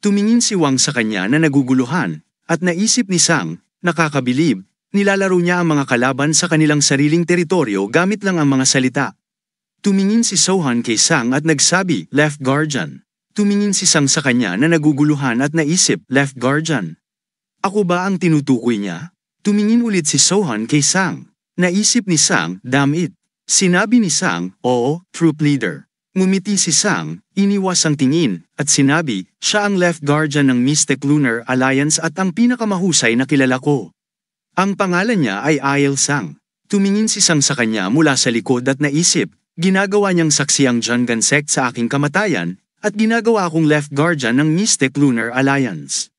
Tumingin si Wang sa kanya na naguguluhan, at naisip ni Sang, nakakabilib, nilalaro niya ang mga kalaban sa kanilang sariling teritoryo gamit lang ang mga salita. Tumingin si Sohan kay Sang at nagsabi, "Left Guardian." Tumingin si Sang sa kanya na naguguluhan at naisip, "Left Guardian. Ako ba ang tinutukoy niya?" Tumingin ulit si Sohan kay Sang. Naisip ni Sang, "Damn it." Sinabi ni Sang, "Oo, Troop Leader." Ngumiti si Sang, iniwas ang tingin, at sinabi, "Siya ang Left Guardian ng Mystic Lunar Alliance at ang pinakamahusay na kilala ko. Ang pangalan niya ay Ail Sang." Tumingin si Sang sa kanya mula sa likod at naisip, ginagawa niyang saksi ang Jungan Sect sa aking kamatayan, at ginagawa akong Left Guardian ng Mystic Lunar Alliance.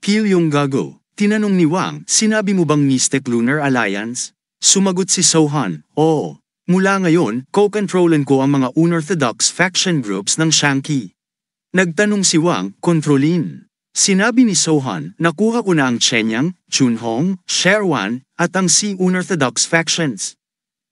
"Kill yung gago." Tinanong ni Wang, "Sinabi mo bang Mystic Lunar Alliance?" Sumagot si Sohan, "Oo. Mula ngayon, ko-kontrolin ko ang mga unorthodox faction groups ng Shanqi." Nagtanong si Wang, "Kontrolin?" Sinabi ni Sohan, "Nakuha ko na ang Chenyang, Chunhong, Sherwan, at ang Si unorthodox factions.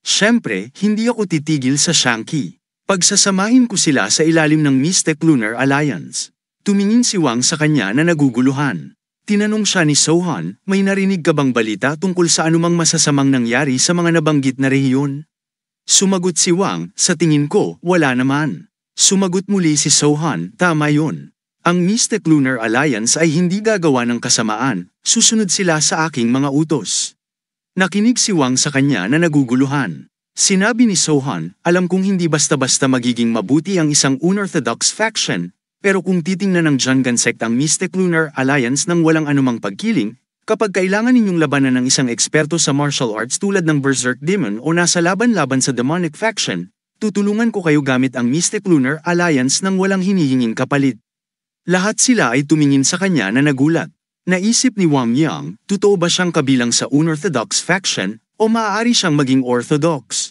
Siyempre, hindi ako titigil sa Shanqi. Pagsasamahin ko sila sa ilalim ng Mystic Lunar Alliance." Tumingin si Wang sa kanya na naguguluhan. Tinanong siya ni Sohan, "May narinig ka bang balita tungkol sa anumang masasamang nangyari sa mga nabanggit na rehiyon?" Sumagot si Wang, "Sa tingin ko, wala naman." Sumagot muli si Sohan, "Tama yun. Ang Mystic Lunar Alliance ay hindi gagawa ng kasamaan, susunod sila sa aking mga utos." Nakinig si Wang sa kanya na naguguluhan. Sinabi ni Sohan, "Alam kong hindi basta-basta magiging mabuti ang isang unorthodox faction, pero kung titingnan ng Jungan Sect ang Mystic Lunar Alliance nang walang anumang pagkiling, kapag kailangan ninyong labanan ng isang eksperto sa martial arts tulad ng Berserk Demon o nasa laban-laban sa demonic faction, tutulungan ko kayo gamit ang Mystic Lunar Alliance nang walang hinihinging kapalit." Lahat sila ay tumingin sa kanya na nagulat. Naisip ni Wang Yang, totoo ba siyang kabilang sa unorthodox faction o maaari siyang maging orthodox?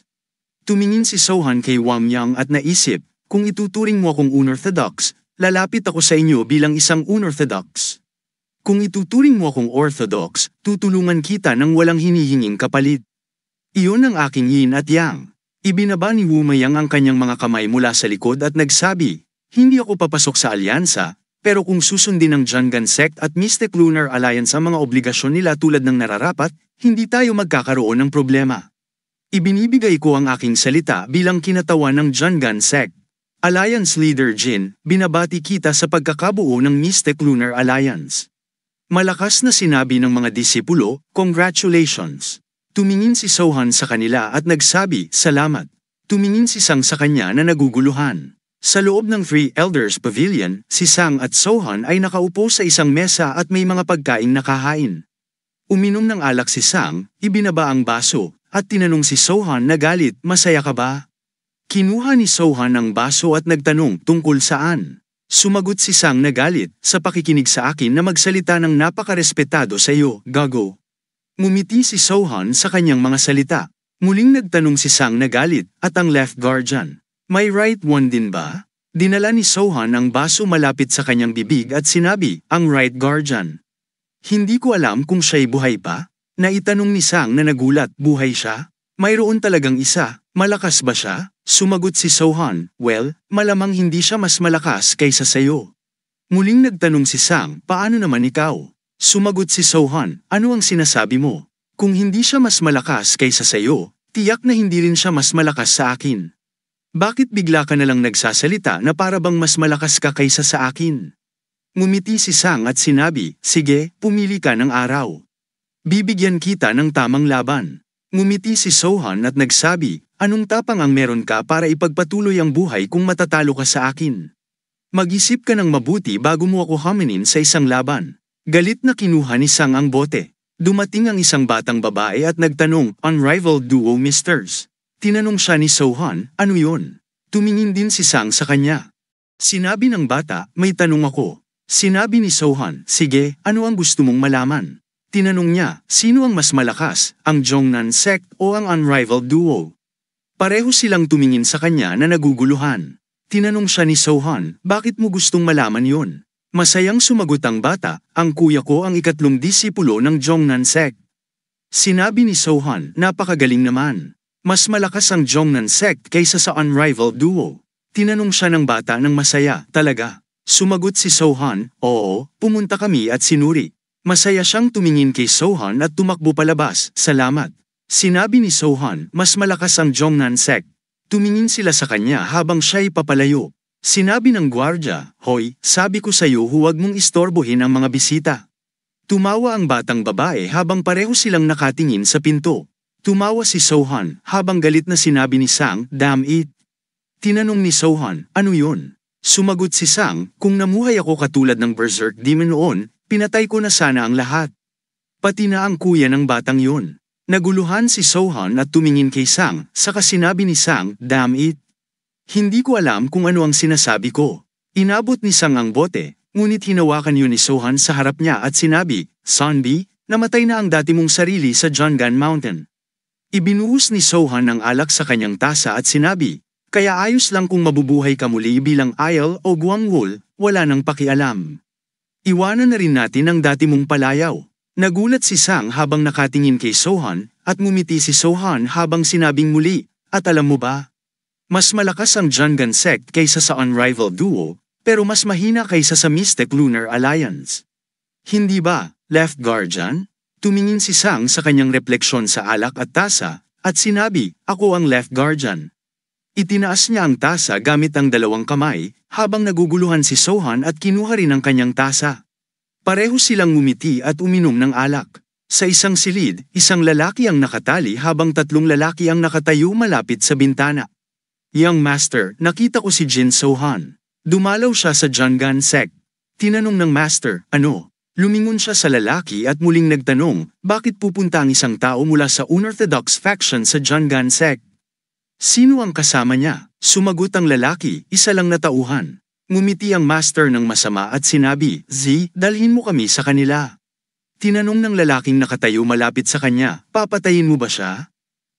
Tumingin si Sohan kay Wang Yang at naisip, "Kung ituturing mo akong unorthodox, lalapit ako sa inyo bilang isang unorthodox. Kung ituturing mo akong orthodox, tutulungan kita ng walang hinihinging kapalit." Iyon ang aking yin at yang. Ibinaba ni Wu Mayang ang kanyang mga kamay mula sa likod at nagsabi, "Hindi ako papasok sa alyansa, pero kung susundin ng Jungan Sect at Mystic Lunar Alliance ang mga obligasyon nila tulad ng nararapat, hindi tayo magkakaroon ng problema. Ibinibigay ko ang aking salita bilang kinatawan ng Jungan Sect. Alliance Leader Jin, binabati kita sa pagkakabuo ng Mystic Lunar Alliance." Malakas na sinabi ng mga disipulo, "Congratulations." Tumingin si Sohan sa kanila at nagsabi, "Salamat." Tumingin si Sang sa kanya na naguguluhan. Sa loob ng Three Elders Pavilion, si Sang at Sohan ay nakaupo sa isang mesa at may mga pagkaing nakahain. Uminom ng alak si Sang, ibinaba ang baso, at tinanong si Sohan na galit, "Masaya ka ba?" Kinuha ni Sohan ang baso at nagtanong, "Tungkol saan?" Sumagot si Sang na galit, "Sa pakikinig sa akin na magsalita ng napakarespetado sa iyo, gago." Ngumiti si Sohan sa kanyang mga salita. Muling nagtanong si Sang na galit, "At ang Left Guardian? May right one din ba?" Dinala ni Sohan ang baso malapit sa kanyang bibig at sinabi, "Ang Right Guardian. Hindi ko alam kung siya'y buhay pa." Naitanong ni Sang na nagulat, "Buhay siya? Mayroon talagang isa, malakas ba siya?" Sumagot si Sohan, "Well, malamang hindi siya mas malakas kaysa sayo." Muling nagtanong si Sang, "Paano naman ikaw?" Sumagot si Sohan, "Ano ang sinasabi mo? Kung hindi siya mas malakas kaysa sayo, tiyak na hindi rin siya mas malakas sa akin. Bakit bigla ka nalang nagsasalita na para bang mas malakas ka kaysa sa akin?" Ngumiti si Sang at sinabi, "Sige, pumili ka ng araw. Bibigyan kita ng tamang laban." Ngumiti si Sohan at nagsabi, "Anong tapang ang meron ka para ipagpatuloy ang buhay kung matatalo ka sa akin? Mag-isip ka ng mabuti bago mo ako haminin sa isang laban." Galit na kinuha ni Sang ang bote. Dumating ang isang batang babae at nagtanong, "Unrivaled duo misters?" Tinanong siya ni Sohan, "Ano yun?" Tumingin din si Sang sa kanya. Sinabi ng bata, "May tanong ako." Sinabi ni Sohan, "Sige, ano ang gusto mong malaman?" Tinanong niya, "Sino ang mas malakas, ang Jongnan Sect o ang Unrivaled Duo?" Pareho silang tumingin sa kanya na naguguluhan. Tinanong siya ni Sohan, "Bakit mo gustong malaman yon?" Masayang sumagot ang bata, "Ang kuya ko ang ikatlong disipulo ng Jongnan Sect." Sinabi ni Sohan, "Napakagaling naman. Mas malakas ang Jongnan Sect kaysa sa Unrivaled Duo." Tinanong siya ng bata ng masaya, "Talaga? Sumagot si Sohan, oo, pumunta kami at sinuri. Masaya siyang tumingin kay Sohan at tumakbo palabas, salamat. Sinabi ni Sohan, mas malakas ang Jongnan sect. Tumingin sila sa kanya habang siya'y papalayo. Sinabi ng gwardya, hoy, sabi ko sa'yo huwag mong istorbohin ang mga bisita. Tumawa ang batang babae habang pareho silang nakatingin sa pinto. Tumawa si Sohan habang galit na sinabi ni Sang, damn it. Tinanong ni Sohan, ano yun? Sumagot si Sang, kung namuhay ako katulad ng Berserk Demon noon, pinatay ko na sana ang lahat. Pati na ang kuya ng batang yun. Naguluhan si Sohan at tumingin kay Sang, saka sinabi ni Sang, damn it. Hindi ko alam kung ano ang sinasabi ko. Inabot ni Sang ang bote, ngunit hinawakan yun ni Sohan sa harap niya at sinabi, Sonbi, namatay na ang dati mong sarili sa Jonggan Mountain. Ibinuhos ni Sohan ang alak sa kanyang tasa at sinabi, kaya ayos lang kung mabubuhay ka muli bilang Ayal o Guangwol, wala nang pakialam. Iwanan na rin natin ang dati mong palayaw. Nagulat si Sang habang nakatingin kay Sohan at ngumiti si Sohan habang sinabing muli, at alam mo ba? Mas malakas ang Jonggan sect kaysa sa Unrivaled Duo, pero mas mahina kaysa sa Mystic Lunar Alliance. Hindi ba, Left Guardian? Tumingin si Sang sa kanyang refleksyon sa alak at tasa, at sinabi, ako ang Left Guardian. Itinaas niya ang tasa gamit ang dalawang kamay, habang naguguluhan si Sohan at kinuha rin ang kanyang tasa. Pareho silang ngumiti at uminom ng alak. Sa isang silid, isang lalaki ang nakatali habang tatlong lalaki ang nakatayo malapit sa bintana. Young Master, nakita ko si Jin Sohan. Dumalaw siya sa Jonggan sect. Tinanong ng Master, ano? Lumingon siya sa lalaki at muling nagtanong, bakit pupunta ang isang tao mula sa unorthodox faction sa Jonggan sect? Sino ang kasama niya? Sumagot ang lalaki, isa lang na tauhan. Ngumiti ang Master ng masama at sinabi, Z, dalhin mo kami sa kanila. Tinanong ng lalaking nakatayo malapit sa kanya, papatayin mo ba siya?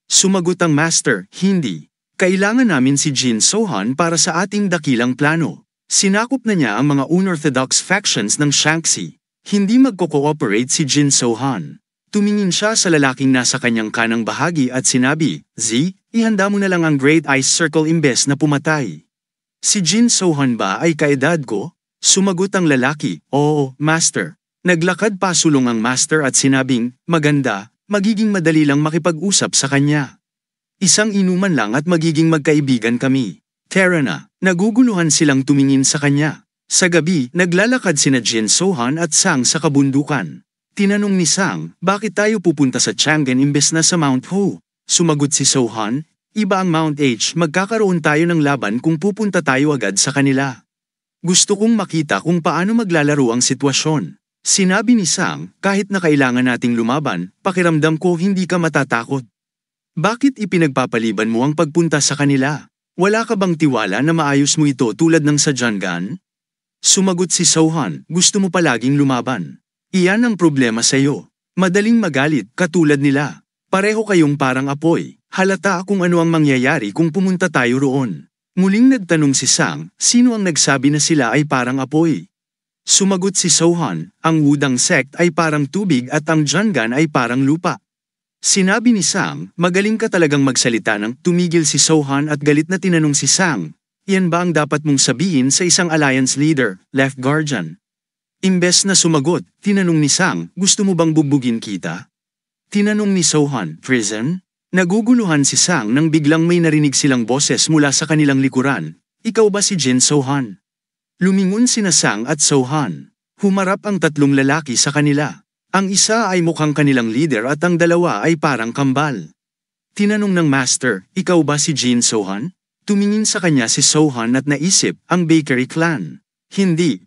Sumagot ang Master, hindi. Kailangan namin si Jin Sohan para sa ating dakilang plano. Sinakop na niya ang mga unorthodox factions ng Shanxi. Hindi magko-cooperate si Jin Sohan. Tumingin siya sa lalaking nasa kanyang kanang bahagi at sinabi, Z, ihanda mo na lang ang Great Ice Circle imbes na pumatay. Si Jin Sohan ba ay kaedad ko? Sumagot ang lalaki, oo, Master. Naglakad pasulong ang Master at sinabing, maganda, magiging madali lang makipag-usap sa kanya. Isang inuman lang at magiging magkaibigan kami. Tara na, naguguluhan silang tumingin sa kanya. Sa gabi, naglalakad sina Jin Sohan at Sang sa kabundukan. Tinanong ni Sang, bakit tayo pupunta sa Chang'an imbes na sa Mount Ho? Sumagot si Sohan, iba ang Mount H, magkakaroon tayo ng laban kung pupunta tayo agad sa kanila. Gusto kong makita kung paano maglalaro ang sitwasyon. Sinabi ni Sang, kahit na kailangan nating lumaban, pakiramdam ko hindi ka matatakot. Bakit ipinagpapaliban mo ang pagpunta sa kanila? Wala ka bang tiwala na maayos mo ito tulad ng sa Jonggan? Sumagot si Sohan, gusto mo palaging lumaban. Iyan ang problema sa iyo. Madaling magalit, katulad nila. Pareho kayong parang apoy. Halata kung ano ang mangyayari kung pumunta tayo roon. Muling nagtanong si Sang, sino ang nagsabi na sila ay parang apoy? Sumagot si Sohan, ang Wudang sect ay parang tubig at ang Jonggan ay parang lupa. Sinabi ni Sang, magaling ka talagang magsalita ng tumigil si Sohan at galit na tinanong si Sang, yan ba ang dapat mong sabihin sa isang alliance leader, Left Guardian? Imbes na sumagot, tinanong ni Sang, gusto mo bang bugbugin kita? Tinanong ni Sohan, prison? Naguguluhan si Sang nang biglang may narinig silang boses mula sa kanilang likuran, ikaw ba si Jin Sohan? Lumingon sina Sang at Sohan. Humarap ang tatlong lalaki sa kanila. Ang isa ay mukhang kanilang leader at ang dalawa ay parang kambal. Tinanong ng Master, ikaw ba si Jin Sohan? Tumingin sa kanya si Sohan at naisip, ang Bakery Clan. Hindi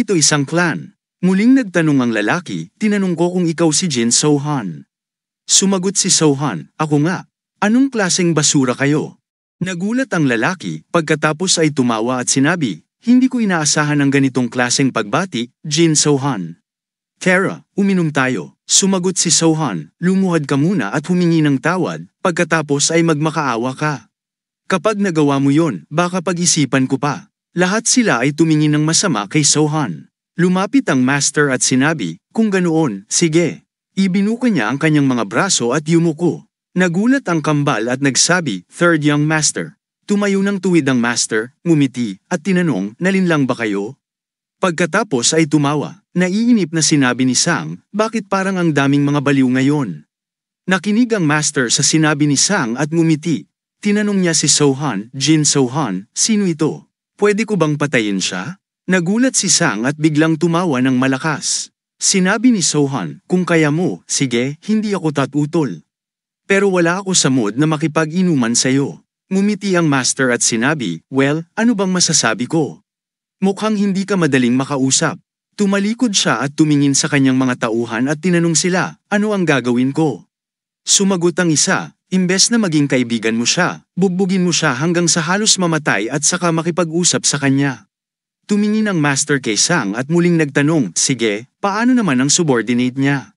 ito isang clan. Muling nagtanong ang lalaki, tinanong ko kung ikaw si Jin Sohan. Sumagot si Sohan, ako nga. Anong klaseng basura kayo? Nagulat ang lalaki, pagkatapos ay tumawa at sinabi, hindi ko inaasahan ang ganitong klaseng pagbati, Jin Sohan. Tara, uminom tayo. Sumagot si Sohan, lumuhad ka muna at humingi ng tawad, pagkatapos ay magmakaawa ka. Kapag nagawa mo yon, baka pag-isipan ko pa. Lahat sila ay tumingin ng masama kay Sohan. Lumapit ang Master at sinabi, kung ganoon, sige. Ibinuka niya ang kanyang mga braso at yumuko. Nagulat ang kambal at nagsabi, Third Young Master. Tumayo ng tuwid ang Master, ngumiti, at tinanong, nalinlang ba kayo? Pagkatapos ay tumawa, naiinip na sinabi ni Sang, bakit parang ang daming mga baliw ngayon? Nakinig ang master sa sinabi ni Sang at ngumiti. Tinanong niya si Sohan, Jin Sohan, sino ito? Pwede ko bang patayin siya? Nagulat si Sang at biglang tumawa ng malakas. Sinabi ni Sohan, kung kaya mo, sige, hindi ako tatutol. Pero wala ako sa mood na makipag-inuman sa'yo. Ngumiti ang master at sinabi, well, ano bang masasabi ko? Mukhang hindi ka madaling makausap. Tumalikod siya at tumingin sa kanyang mga tauhan at tinanong sila, ano ang gagawin ko? Sumagot ang isa, imbes na maging kaibigan mo siya, bugbugin mo siya hanggang sa halos mamatay at saka makipag-usap sa kanya. Tumingin ang master kay Sang at muling nagtanong, sige, paano naman ang subordinate niya?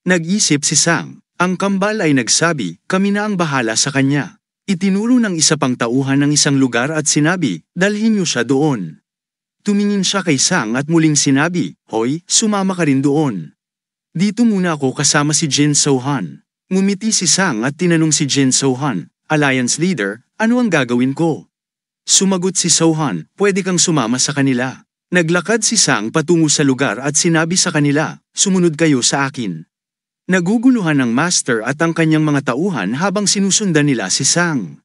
Nag-isip si Sang, ang kambal ay nagsabi, kami na ang bahala sa kanya. Itinuro ng isa pang tauhan ng isang lugar at sinabi, dalhin niyo siya doon. Tumingin siya kay Sang at muling sinabi, hoy, sumama ka rin doon. Dito muna ako kasama si Jin Sohan. Ngumiti si Sang at tinanong si Jin Sohan, Alliance Leader, ano ang gagawin ko? Sumagot si Sohan, pwede kang sumama sa kanila. Naglakad si Sang patungo sa lugar at sinabi sa kanila, sumunod kayo sa akin. Naguguluhan ang master at ang kanyang mga tauhan habang sinusundan nila si Sang.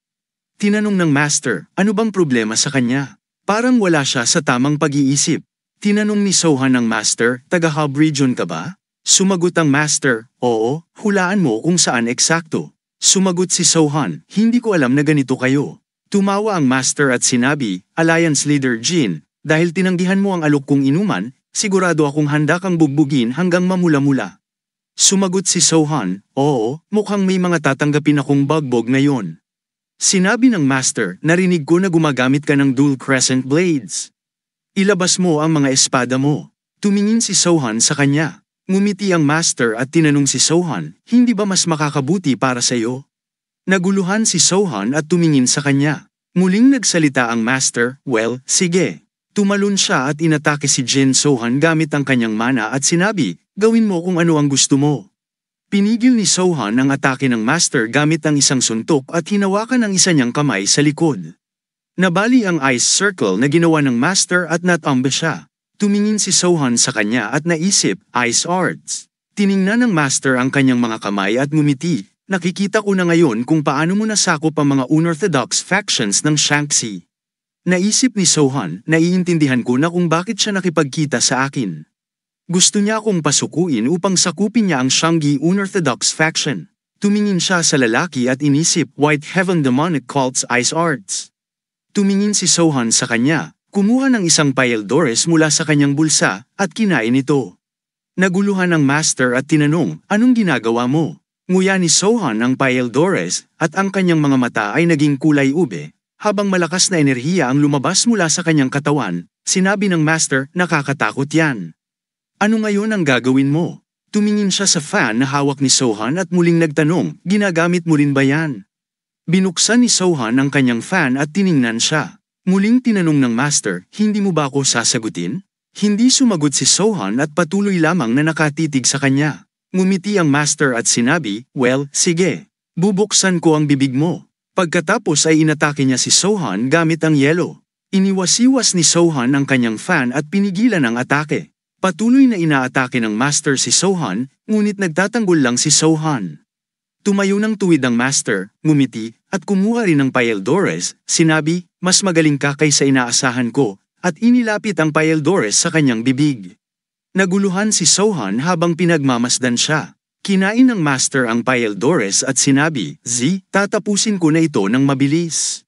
Tinanong ng master, ano bang problema sa kanya? Parang wala siya sa tamang pag-iisip. Tinanong ni Sohan ng master, taga-hub region ka ba? Sumagot ang master, oo, hulaan mo kung saan eksakto. Sumagot si Sohan, hindi ko alam na ganito kayo. Tumawa ang master at sinabi, Alliance Leader Jin, dahil tinanggihan mo ang alok kong inuman, sigurado akong handa kang bugbugin hanggang mamula-mula. Sumagot si Sohan, oo, mukhang may mga tatanggapin akong bagbog ngayon. Sinabi ng master, narinig ko na gumagamit ka ng dual crescent blades. Ilabas mo ang mga espada mo. Tumingin si Sohan sa kanya. Ngumiti ang master at tinanong si Sohan, hindi ba mas makakabuti para sa iyo? Naguluhan si Sohan at tumingin sa kanya. Muling nagsalita ang master, well, sige. Tumalon siya at inatake si Jin Sohan gamit ang kanyang mana at sinabi, gawin mo kung ano ang gusto mo. Pinigil ni Sohan ang atake ng master gamit ang isang suntok at hinawakan ang isa niyang kamay sa likod. Nabali ang ice circle na ginawa ng master at natumba siya. Tumingin si Sohan sa kanya at naisip, ice arts. Tiningnan ng master ang kanyang mga kamay at ngumiti, nakikita ko na ngayon kung paano mo nasakop ang mga unorthodox factions ng Shanxi. Naisip ni Sohan, naiintindihan ko na kung bakit siya nakipagkita sa akin. Gusto niya akong pasukuin upang sakupin niya ang Shangyi Unorthodox faction. Tumingin siya sa lalaki at inisip, White Heaven Demonic Cult's Ice Arts. Tumingin si Sohan sa kanya, kumuha ng isang Paeldores mula sa kanyang bulsa, at kinain ito. Naguluhan ang master at tinanong, anong ginagawa mo? Nguya ni Sohan ang Paeldores, at ang kanyang mga mata ay naging kulay ube. Habang malakas na enerhiya ang lumabas mula sa kanyang katawan, sinabi ng master, nakakatakot yan. Ano ngayon ang gagawin mo? Tumingin siya sa fan na hawak ni Sohan at muling nagtanong, ginagamit mo rin ba yan? Binuksan ni Sohan ang kanyang fan at tiningnan siya. Muling tinanong ng master, hindi mo ba ako sasagutin? Hindi sumagot si Sohan at patuloy lamang na nakatitig sa kanya. Ngumiti ang master at sinabi, well, sige. Bubuksan ko ang bibig mo. Pagkatapos ay inatake niya si Sohan gamit ang yelo. Iniwasiwas ni Sohan ang kanyang fan at pinigilan ang atake. Patuloy na inaatake ng master si Sohan, ngunit nagtatanggol lang si Sohan. Tumayo ng tuwid ang master, ngumiti, at kumuha rin ng Paeldores, sinabi, mas magaling ka kaysa inaasahan ko, at inilapit ang Paeldores sa kanyang bibig. Naguluhan si Sohan habang pinagmamasdan siya. Kinain ng master ang Paeldores at sinabi, Z, tatapusin ko na ito ng mabilis.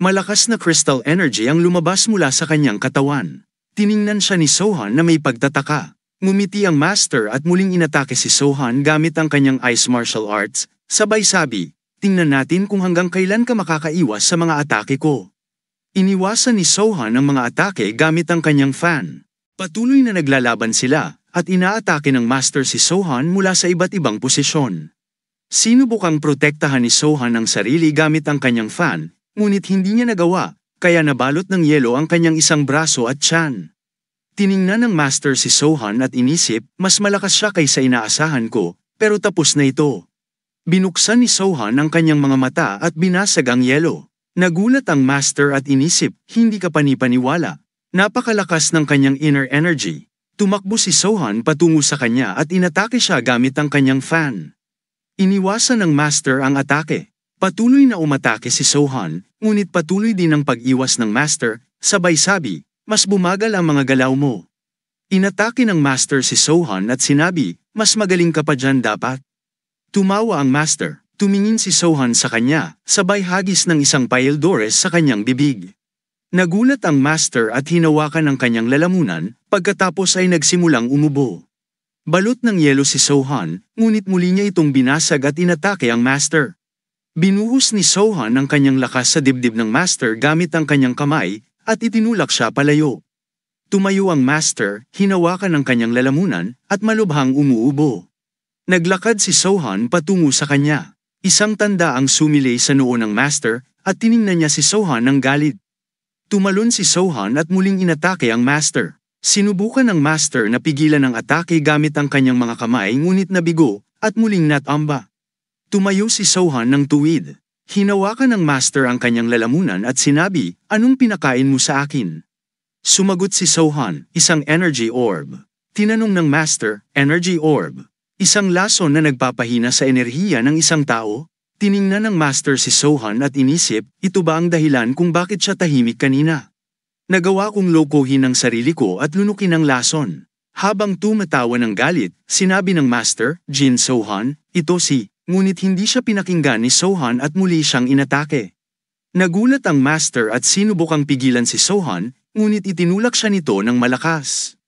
Malakas na crystal energy ang lumabas mula sa kanyang katawan. Tiningnan siya ni Sohan na may pagtataka. Ngumiti ang master at muling inatake si Sohan gamit ang kanyang ice martial arts, sabay sabi, tingnan natin kung hanggang kailan ka makakaiwas sa mga atake ko. Iniwasan ni Sohan ang mga atake gamit ang kanyang fan. Patuloy na naglalaban sila, at inaatake ng master si Sohan mula sa iba't ibang posisyon. Sinubukang protektahan ni Sohan ang sarili gamit ang kanyang fan, ngunit hindi niya nagawa. Kaya nabalot ng yelo ang kanyang isang braso at tiyan. Tiningnan ng master si Sohan at inisip, mas malakas siya kaysa inaasahan ko, pero tapos na ito. Binuksan ni Sohan ang kanyang mga mata at binasag ang yelo. Nagulat ang master at inisip, hindi ka panipaniwala. Napakalakas ng kanyang inner energy. Tumakbo si Sohan patungo sa kanya at inatake siya gamit ang kanyang fan. Iniwasan ng Master ang atake. Patuloy na umatake si Sohan, ngunit patuloy din ang pag-iwas ng Master, sabay sabi, mas bumagal ang mga galaw mo. Inatake ng Master si Sohan at sinabi, mas magaling ka pa dyan dapat. Tumawa ang Master, tumingin si Sohan sa kanya, sabay hagis ng isang paildores sa kanyang bibig. Nagulat ang Master at hinawakan ang kanyang lalamunan, pagkatapos ay nagsimulang umubo. Balot ng yelo si Sohan, ngunit muli niya itong binasag at inatake ang Master. Binuhos ni Sohan ang kanyang lakas sa dibdib ng Master gamit ang kanyang kamay, at itinulak siya palayo. Tumayo ang Master, hinawakan ang kanyang lalamunan, at malubhang umuubo. Naglakad si Sohan patungo sa kanya. Isang tanda ang sumilay sa noo ng Master, at tiningnan niya si Sohan ng galit. Tumalon si Sohan at muling inatake ang Master. Sinubukan ng Master na pigilan ang atake gamit ang kanyang mga kamay ngunit nabigo, at muling natamba. Tumayo si Sohan ng tuwid. Hinawakan ng Master ang kanyang lalamunan at sinabi, anong pinakain mo sa akin? Sumagot si Sohan, isang energy orb. Tinanong ng Master, energy orb. Isang lason na nagpapahina sa enerhiya ng isang tao? Tiningnan ng Master si Sohan at inisip, ito ba ang dahilan kung bakit siya tahimik kanina? Nagawa kong lokohin ang sarili ko at lunukin ang lason. Habang tumatawa ng galit, sinabi ng Master, Jin Sohan, ito si, ngunit hindi siya pinakinggan ni Sohan at muli siyang inatake. Nagulat ang Master at sinubukang pigilan si Sohan, ngunit itinulak siya nito ng malakas.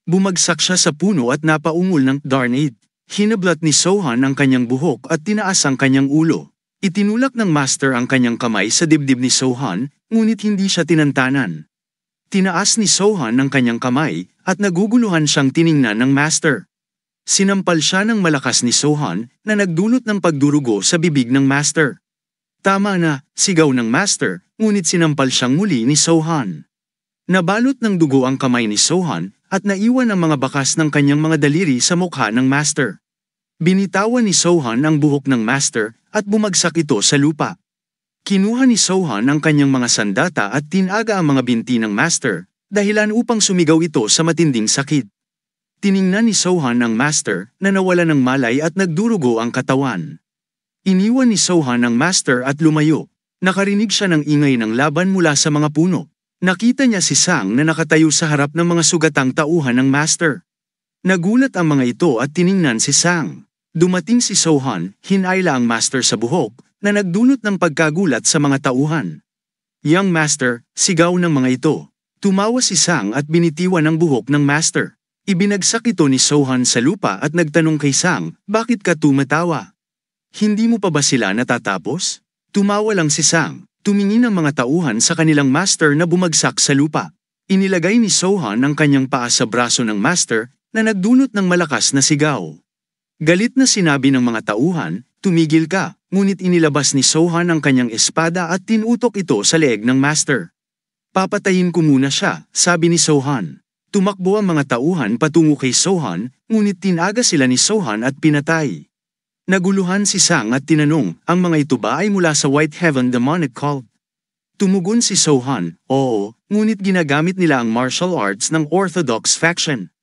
Bumagsak siya sa puno at napaungol ng darn it. Hinablat ni Sohan ang kanyang buhok at tinaas ang kanyang ulo. Itinulak ng Master ang kanyang kamay sa dibdib ni Sohan, ngunit hindi siya tinantanan. Tinaas ni Sohan ang kanyang kamay, at naguguluhan siyang tiningnan ng Master. Sinampal siya ng malakas ni Sohan, na nagdulot ng pagdurugo sa bibig ng Master. Tama na, sigaw ng Master, ngunit sinampal siyang muli ni Sohan. Nabalot ng dugo ang kamay ni Sohan, at naiwan ang mga bakas ng kanyang mga daliri sa mukha ng Master. Binitawan ni Sohan ang buhok ng Master, at bumagsak ito sa lupa. Kinuha ni Sohan ang kanyang mga sandata at tinaga ang mga binti ng Master, dahilan upang sumigaw ito sa matinding sakit. Tiningnan ni Sohan ang Master, na nawala ng malay at nagdurugo ang katawan. Iniwan ni Sohan ang Master at lumayo. Nakarinig siya ng ingay ng laban mula sa mga puno. Nakita niya si Sang na nakatayo sa harap ng mga sugatang tauhan ng Master. Nagulat ang mga ito at tiningnan si Sang. Dumating si Sohan, hinayla ang Master sa buhok, na nagdulot ng pagkagulat sa mga tauhan. Young Master, sigaw ng mga ito. Tumawa si Sang at binitiwan ang buhok ng Master. Ibinagsak ito ni Sohan sa lupa at nagtanong kay Sang, bakit ka tumatawa? Hindi mo pa ba sila natatapos? Tumawa lang si Sang. Tumingin ang mga tauhan sa kanilang Master na bumagsak sa lupa. Inilagay ni Sohan ang kanyang paa sa braso ng Master, na nagdulot ng malakas na sigaw. Galit na sinabi ng mga tauhan, tumigil ka, ngunit inilabas ni Sohan ang kanyang espada at tinutok ito sa leeg ng Master. Papatayin ko muna siya, sabi ni Sohan. Tumakbo ang mga tauhan patungo kay Sohan, ngunit tinaga sila ni Sohan at pinatay. Naguluhan si Sang at tinanong, ang mga ito ba ay mula sa White Heaven Demonic Cult? Tumugon si Sohan, oo, ngunit ginagamit nila ang martial arts ng Orthodox faction.